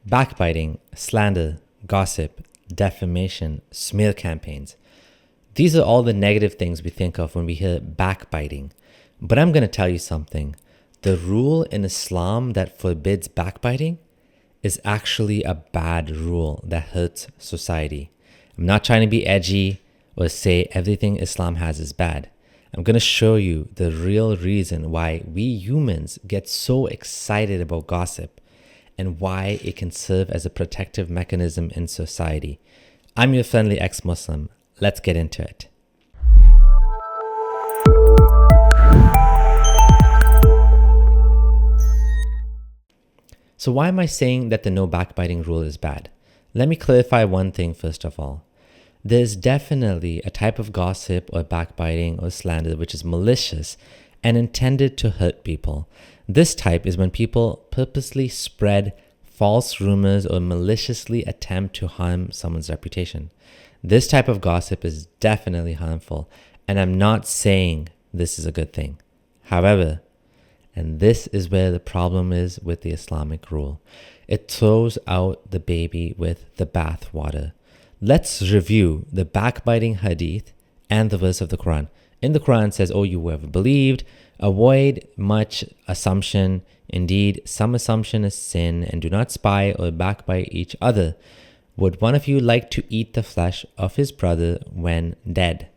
Backbiting, slander, gossip, defamation, smear campaigns. These are all the negative things we think of when we hear backbiting. But I'm going to tell you something. The rule in Islam that forbids backbiting is actually a bad rule that hurts society. I'm not trying to be edgy or say everything Islam has is bad. I'm going to show you the real reason why we humans get so excited about gossip and why it can serve as a protective mechanism in society. I'm your friendly ex-Muslim. Let's get into it. So why am I saying that the no backbiting rule is bad? Let me clarify one thing first of all. There's definitely a type of gossip or backbiting or slander which is malicious and intended to hurt people. This type is when people purposely spread false rumors or maliciously attempt to harm someone's reputation. This type of gossip is definitely harmful, and I'm not saying this is a good thing. However, and this is where the problem is with the Islamic rule, it throws out the baby with the bathwater. Let's review the backbiting hadith and the verse of the Quran. In the Quran it says, "O you who have believed, avoid much assumption. Indeed, some assumption is sin, and do not spy or backbite each other. Would one of you like to eat the flesh of his brother when dead?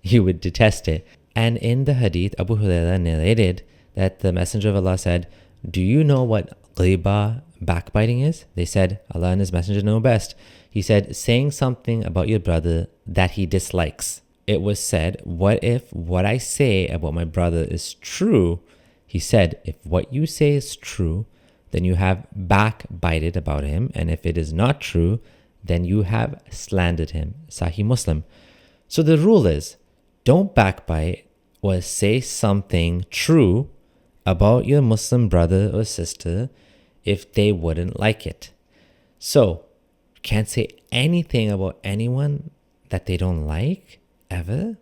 You would detest it." And in the hadith, Abu Hurairah narrated that the Messenger of Allah said, "Do you know what ghiba, backbiting is?" They said, "Allah and His Messenger know best." He said, "Saying something about your brother that he dislikes." It was said, "What if what I say about my brother is true?" He said, "If what you say is true, then you have backbited about him. And if it is not true, then you have slandered him." Sahih Muslim. So the rule is, don't backbite or say something true about your Muslim brother or sister if they wouldn't like it. So, you can't say anything about anyone that they don't like, ever.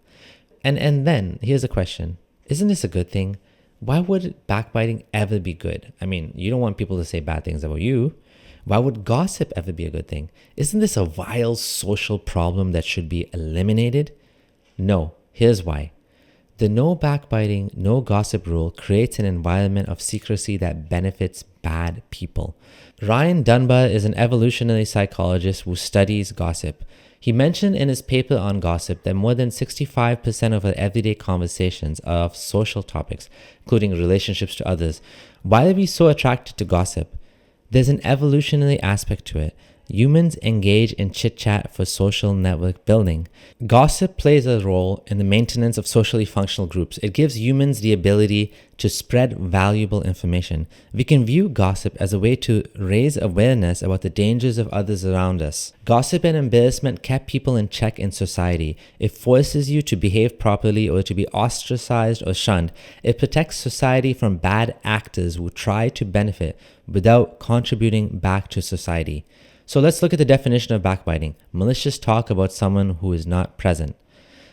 And then, here's a question. Isn't this a good thing? Why would backbiting ever be good? I mean, you don't want people to say bad things about you. Why would gossip ever be a good thing? Isn't this a vile social problem that should be eliminated? No, here's why. The no backbiting, no gossip rule creates an environment of secrecy that benefits bad people. Ryan Dunbar is an evolutionary psychologist who studies gossip. He mentioned in his paper on gossip that more than 65% of our everyday conversations are of social topics, including relationships to others. Why are we so attracted to gossip? There's an evolutionary aspect to it. Humans engage in chit-chat for social network building. Gossip plays a role in the maintenance of socially functional groups. It gives humans the ability to spread valuable information. We can view gossip as a way to raise awareness about the dangers of others around us. Gossip and embarrassment kept people in check in society. It forces you to behave properly or to be ostracized or shunned. It protects society from bad actors who try to benefit without contributing back to society. So let's look at the definition of backbiting. Malicious talk about someone who is not present.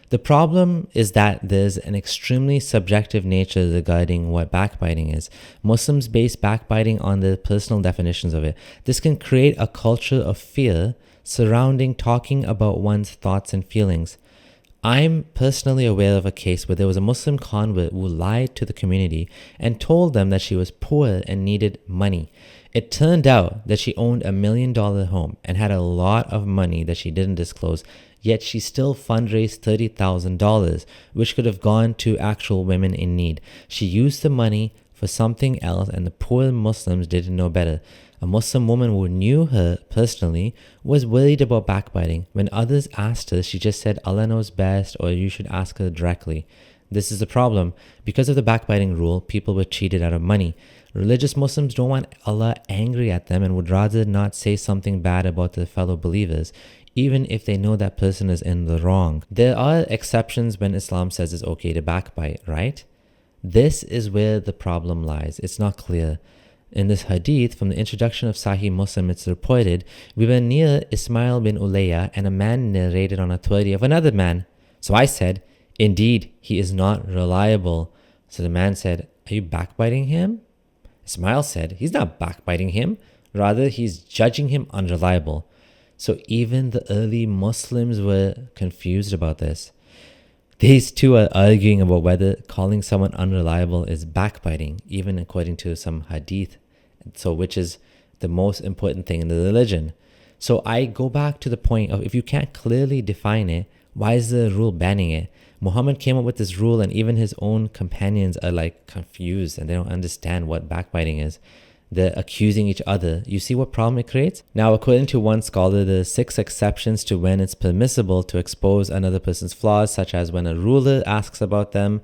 The problem is that there's an extremely subjective nature regarding what backbiting is. Muslims base backbiting on their personal definitions of it. This can create a culture of fear surrounding talking about one's thoughts and feelings. I'm personally aware of a case where there was a Muslim convert who lied to the community and told them that she was poor and needed money. It turned out that she owned $1 million home and had a lot of money that she didn't disclose, yet she still fundraised $30,000, which could have gone to actual women in need. She used the money for something else, and the poor Muslims didn't know better. A Muslim woman who knew her personally was worried about backbiting. When others asked her, she just said, "Allah knows best," or "You should ask her directly." This is the problem. Because of the backbiting rule, people were cheated out of money. Religious Muslims don't want Allah angry at them and would rather not say something bad about their fellow believers, even if they know that person is in the wrong. There are exceptions when Islam says it's okay to backbite, right? This is where the problem lies. It's not clear. In this hadith, from the introduction of Sahih Muslim, it's reported, "We were near Ismail bin Ulayya, and a man narrated on authority of another man. So I said, 'Indeed, he is not reliable.' So the man said, 'Are you backbiting him?' Ismail said, 'He's not backbiting him. Rather, he's judging him unreliable. So even the early Muslims were confused about this. These two are arguing about whether calling someone unreliable is backbiting, even according to some hadith, so which is the most important thing in the religion. So I go back to the point of, if you can't clearly define it, why is the rule banning it? Muhammad came up with this rule, and even his own companions are like confused and they don't understand what backbiting is. They're accusing each other. You see what problem it creates? Now, according to one scholar, there are 6 exceptions to when it's permissible to expose another person's flaws, such as when a ruler asks about them,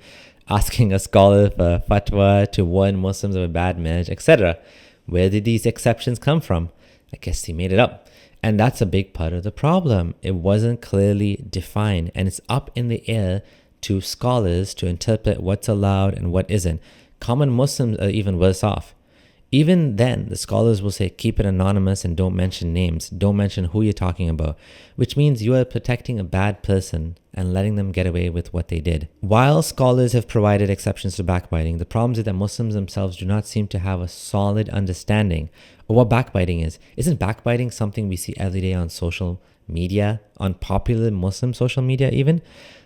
asking a scholar for fatwa, to warn Muslims of a bad marriage, etc. Where did these exceptions come from? I guess he made it up. And that's a big part of the problem. It wasn't clearly defined, and it's up in the air to scholars to interpret what's allowed and what isn't. Common Muslims are even worse off. Even then, the scholars will say, keep it anonymous and don't mention names. Don't mention who you're talking about, which means you are protecting a bad person and letting them get away with what they did. While scholars have provided exceptions to backbiting, the problem is that Muslims themselves do not seem to have a solid understanding of what backbiting is. Isn't backbiting something we see every day on social media, on popular Muslim social media even?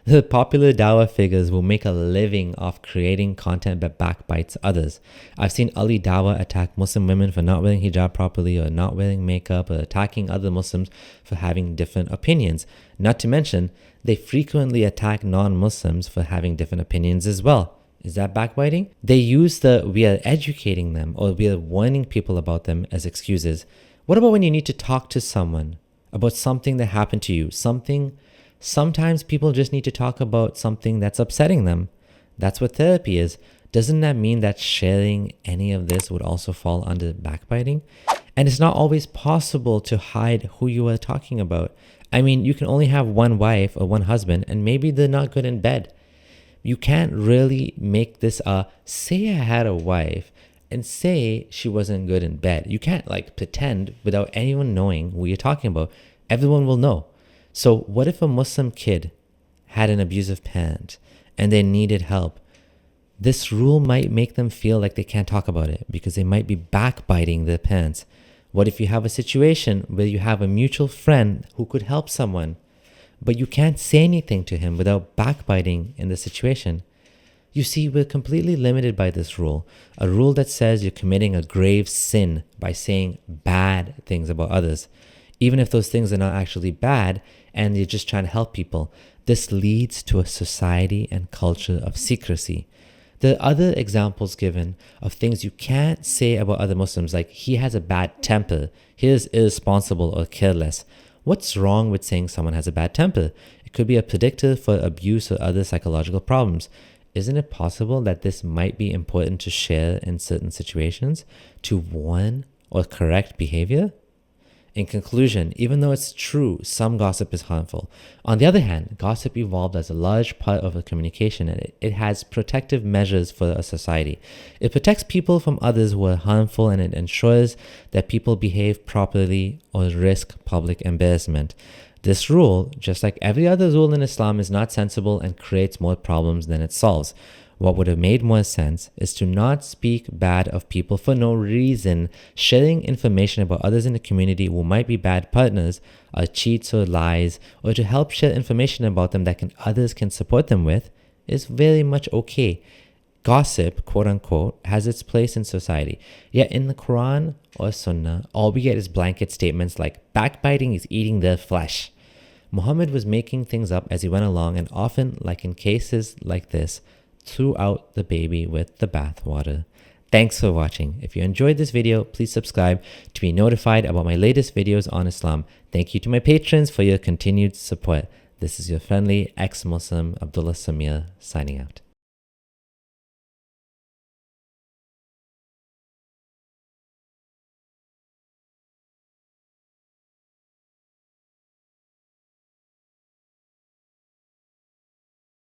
The popular dawah figures will make a living off creating content that backbites others. I've seen Ali Dawah attack Muslim women for not wearing hijab properly, or not wearing makeup, or attacking other Muslims for having different opinions. Not to mention, they frequently attack non-Muslims for having different opinions as well. Is that backbiting? They use the "we are educating them" or "we are warning people about them" as excuses. What about when you need to talk to someone about something that happened to you? Sometimes people just need to talk about something that's upsetting them. That's what therapy is. Doesn't that mean that sharing any of this would also fall under backbiting? And it's not always possible to hide who you are talking about. I mean, you can only have one wife or one husband, and maybe they're not good in bed. You can't really make this say I had a wife and say she wasn't good in bed. You can't pretend without anyone knowing who you're talking about. Everyone will know. So what if a Muslim kid had an abusive parent and they needed help? This rule might make them feel like they can't talk about it because they might be backbiting their parents. What if you have a situation where you have a mutual friend who could help someone, but you can't say anything to him without backbiting in the situation? You see, we're completely limited by this rule, a rule that says you're committing a grave sin by saying bad things about others, even if those things are not actually bad and you're just trying to help people. This leads to a society and culture of secrecy. There are other examples given of things you can't say about other Muslims, like he has a bad temper, he is irresponsible or careless. What's wrong with saying someone has a bad temper? It could be a predictor for abuse or other psychological problems. Isn't it possible that this might be important to share in certain situations to warn or correct behavior? In conclusion, even though it's true some gossip is harmful, on the other hand, gossip evolved as a large part of a communication, and it has protective measures for a society. It protects people from others who are harmful, and it ensures that people behave properly or risk public embarrassment. This rule, just like every other rule in Islam, is not sensible and creates more problems than it solves. What would have made more sense is to not speak bad of people for no reason. Sharing information about others in the community who might be bad partners, or cheats or lies, or to help share information about them that others can support them with, is very much okay. Gossip, quote unquote, has its place in society. Yet in the Quran or Sunnah, all we get is blanket statements like backbiting is eating their flesh. Muhammad was making things up as he went along, and often, like in cases like this, threw out the baby with the bathwater. Thanks for watching. If you enjoyed this video, please subscribe to be notified about my latest videos on Islam. Thank you to my patrons for your continued support. This is your friendly ex-Muslim Abdullah Samir signing out.